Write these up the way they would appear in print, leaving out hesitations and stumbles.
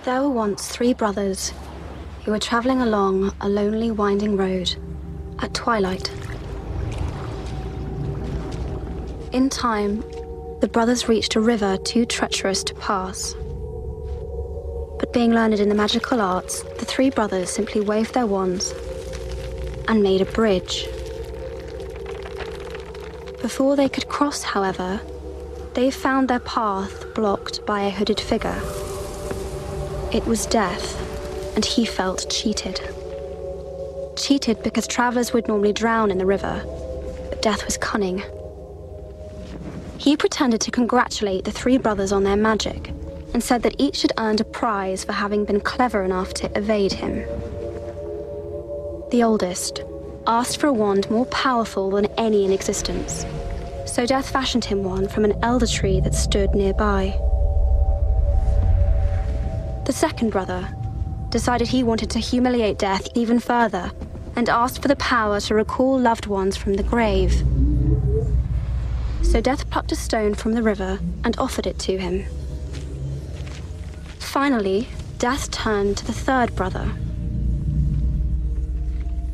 There were once 3 brothers who were traveling along a lonely, winding road at twilight. In time, the brothers reached a river too treacherous to pass. But being learned in the magical arts, the 3 brothers simply waved their wands and made a bridge. Before they could cross, however, they found their path blocked by a hooded figure. It was Death, and he felt cheated. Cheated because travelers would normally drown in the river, but Death was cunning. He pretended to congratulate the 3 brothers on their magic and said that each had earned a prize for having been clever enough to evade him. The oldest asked for a wand more powerful than any in existence, so Death fashioned him one from an elder tree that stood nearby. The second brother decided he wanted to humiliate Death even further and asked for the power to recall loved ones from the grave. So Death plucked a stone from the river and offered it to him. Finally, Death turned to the third brother.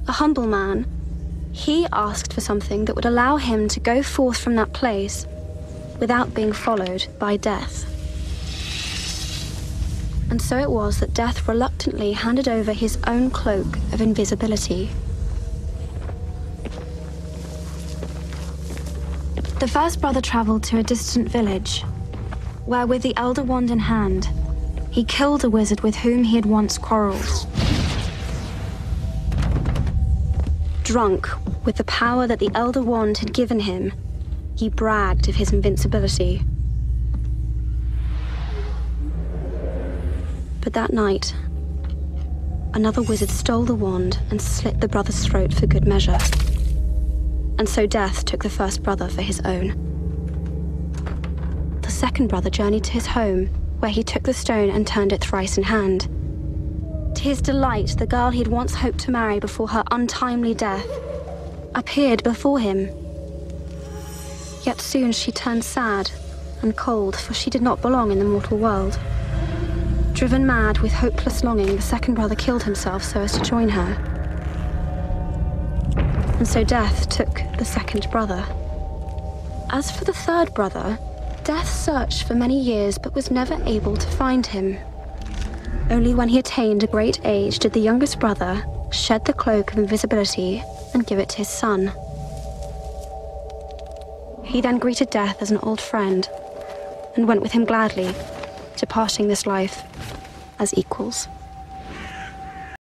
A humble man, he asked for something that would allow him to go forth from that place without being followed by Death. And so it was that Death reluctantly handed over his own cloak of invisibility. The first brother traveled to a distant village, where with the elder wand in hand, he killed a wizard with whom he had once quarreled. Drunk with the power that the elder wand had given him, he bragged of his invincibility. But that night, another wizard stole the wand and slit the brother's throat for good measure. And so Death took the first brother for his own. The second brother journeyed to his home, where he took the stone and turned it thrice in hand. To his delight, the girl he had once hoped to marry before her untimely death appeared before him. Yet soon she turned sad and cold, for she did not belong in the mortal world. Driven mad with hopeless longing, the second brother killed himself so as to join her. And so Death took the second brother. As for the third brother, Death searched for many years but was never able to find him. Only when he attained a great age did the youngest brother shed the cloak of invisibility and give it to his son. He then greeted Death as an old friend and went with him gladly, departing this life as equals.